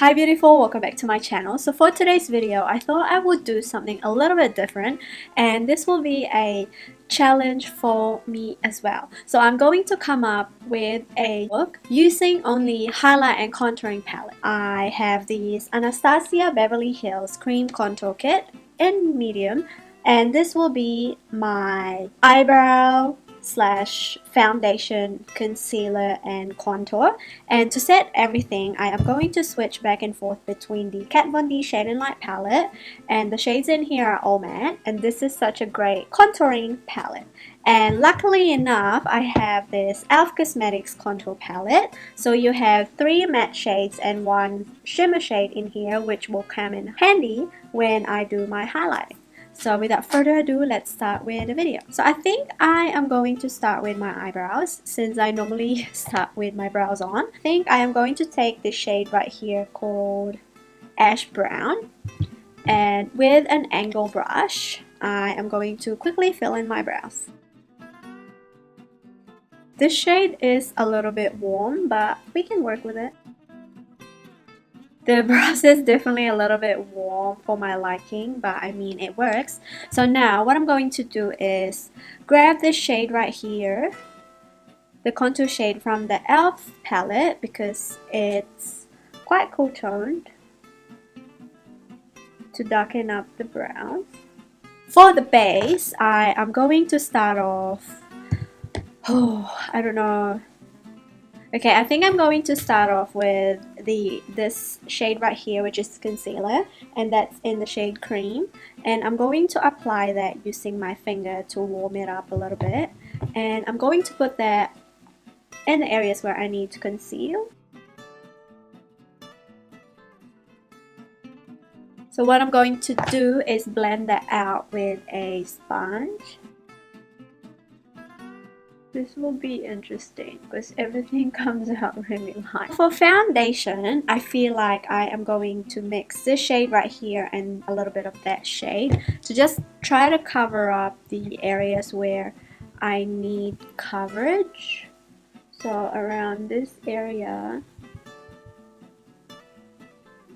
Hi beautiful, welcome back to my channel. So for today's video, I thought I would do something a little bit different, and this will be a challenge for me as well. So I'm going to come up with a look using only highlight and contouring palette. I have these Anastasia Beverly Hills Cream Contour Kit in medium, and this will be my eyebrow slash foundation, concealer, and contour. And to set everything, I am going to switch back and forth between the Kat Von D Shade and Light palette, and the shades in here are all matte, and this is such a great contouring palette. And luckily enough, I have this e.l.f. Cosmetics contour palette, so you have 3 matte shades and 1 shimmer shade in here, which will come in handy when I do my highlighting. So without further ado, let's start with the video. So I think I am going to start with my eyebrows, since I normally start with my brows on. I think I am going to take this shade right here called Ash Brown, and with an angle brush, I am going to quickly fill in my brows. This shade is a little bit warm, but we can work with it. The brush is definitely a little bit warm for my liking, but I mean it works. So now what I'm going to do is grab this shade right here, the contour shade from the e.l.f. palette, because it's quite cool toned, to darken up the brows. For the base, I am going to start off, I don't know. Okay, I think I'm going to start off with this shade right here, which is concealer, and that's in the shade Cream. And I'm going to apply that using my finger to warm it up a little bit. And I'm going to put that in the areas where I need to conceal. So what I'm going to do is blend that out with a sponge. This will be interesting because everything comes out really light. For foundation, I feel like I am going to mix this shade right here and a little bit of that shade to just try to cover up the areas where I need coverage. So around this area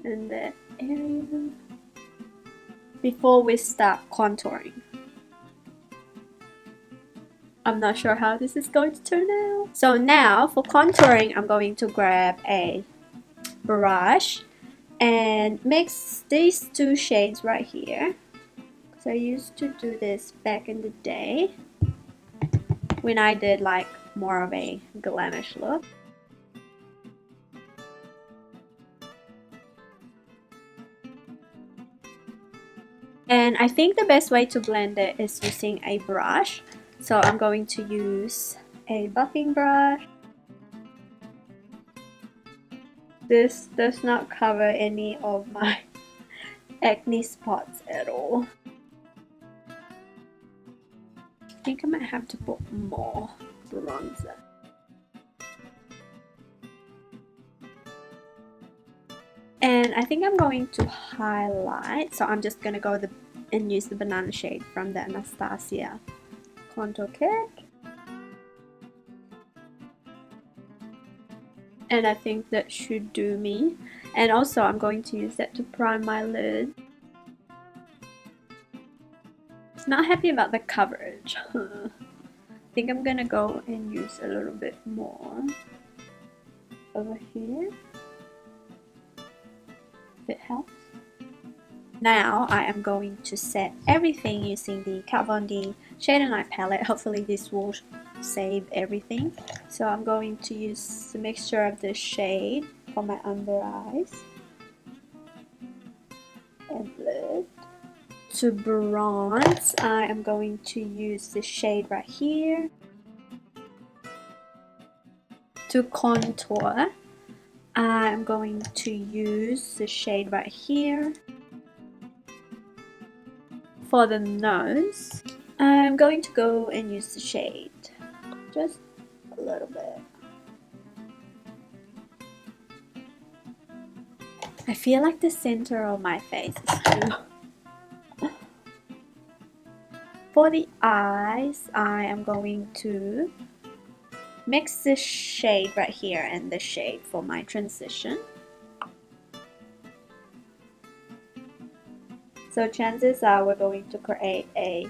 and that area before we start contouring. I'm not sure how this is going to turn out. So now for contouring, I'm going to grab a brush and mix these 2 shades right here. So I used to do this back in the day when I did like more of a glamish look. And I think the best way to blend it is using a brush. So I'm going to use a buffing brush. This does not cover any of my acne spots at all. I think I might have to put more bronzer. And I think I'm going to highlight. So I'm just going to go and use the banana shade from the Anastasia contour kit, and I think that should do me. And also I'm going to use that to prime my lid. Not happy about the coverage. I think I'm gonna go and use a little bit more over here, if it helps. Now I am going to set everything using the Kat Von D Shade and Light palette. Hopefully this will save everything. So I'm going to use a mixture of this shade for my under eyes and lid. To bronze, I am going to use this shade right here. To contour, I'm going to use the shade right here. For the nose, I'm going to go and use the shade, just a little bit. I feel like the center of my face is too. For the eyes, I am going to mix this shade right here and the shade for my transition. So chances are we're going to create a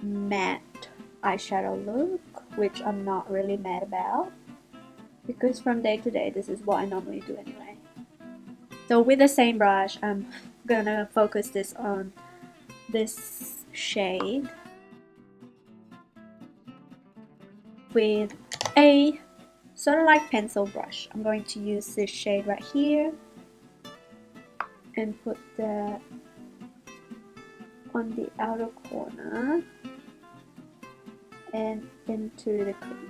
matte eyeshadow look, which I'm not really mad about, because from day to day this is what I normally do anyway. So with the same brush, I'm gonna focus this on this shade with a sort of like pencil brush. I'm going to use this shade right here and put that on the outer corner and into the crease.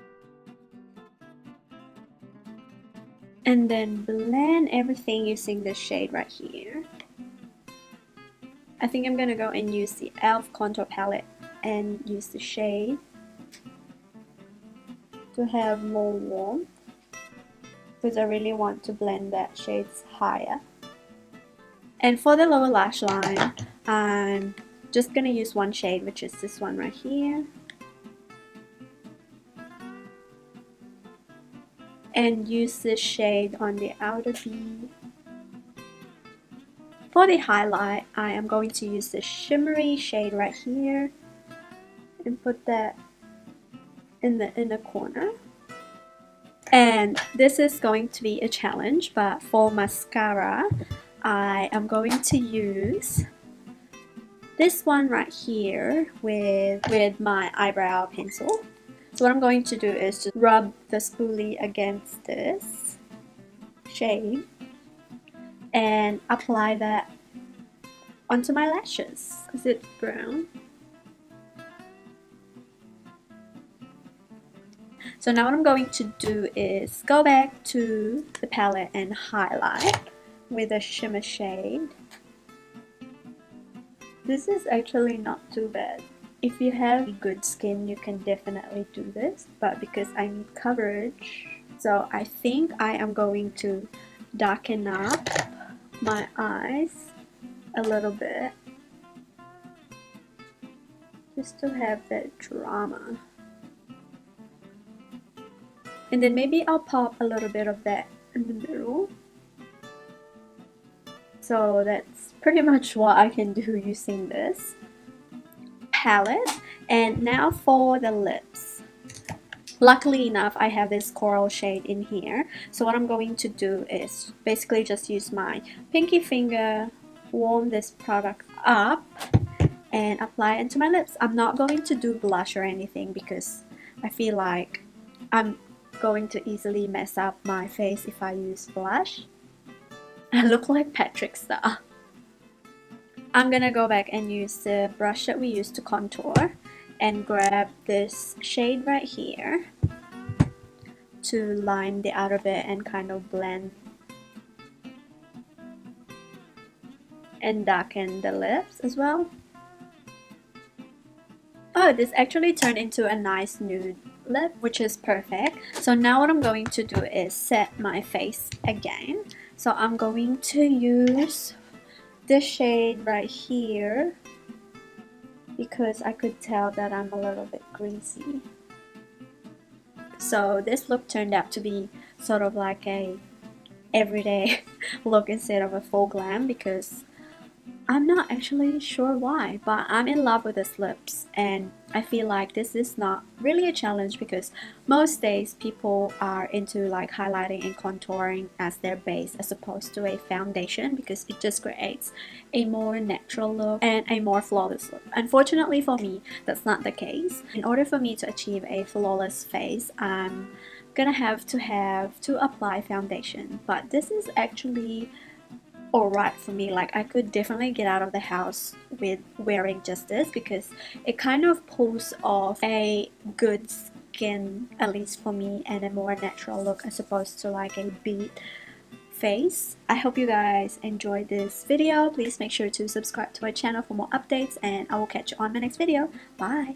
And then blend everything using this shade right here. I think I'm gonna go and use the e.l.f. contour palette and use the shade to have more warmth, because I really want to blend that shades higher. And for the lower lash line, I'm just gonna use one shade, which is this one right here, and use this shade on the outer V. For the highlight, I am going to use the shimmery shade right here and put that in the inner corner. And this is going to be a challenge, but for mascara, I am going to use this one right here with my eyebrow pencil. So what I'm going to do is just rub the spoolie against this shade and apply that onto my lashes because it's brown. So now what I'm going to do is go back to the palette and highlight with a shimmer shade. This is actually not too bad. If you have good skin, you can definitely do this, but because I need coverage, so I think I am going to darken up my eyes a little bit just to have that drama. And then maybe I'll pop a little bit of that in the middle. So that's pretty much what I can do using this palette. And now for the lips. Luckily enough, I have this coral shade in here. So what I'm going to do is basically just use my pinky finger, warm this product up, and apply it into my lips. I'm not going to do blush or anything because I feel like I'm going to easily mess up my face if I use blush. I look like Patrick Star. I'm gonna go back and use the brush that we used to contour and grab this shade right here to line the outer bit and kind of blend and darken the lips as well. Oh, this actually turned into a nice nude lip, which is perfect. So now what I'm going to do is set my face again. So I'm going to use this shade right here because I could tell that I'm a little bit greasy. So this look turned out to be sort of like a everyday look instead of a full glam, because I'm not actually sure why, but I'm in love with these lips, and I feel like this is not really a challenge because most days people are into like highlighting and contouring as their base as opposed to a foundation, because it just creates a more natural look and a more flawless look. Unfortunately for me, that's not the case. In order for me to achieve a flawless face, I'm gonna have to apply foundation, but this is actually alright for me. Like, I could definitely get out of the house with wearing just this because it kind of pulls off a good skin, at least for me, and a more natural look as opposed to like a beat face. I hope you guys enjoyed this video. Please make sure to subscribe to my channel for more updates, and I will catch you on my next video. Bye!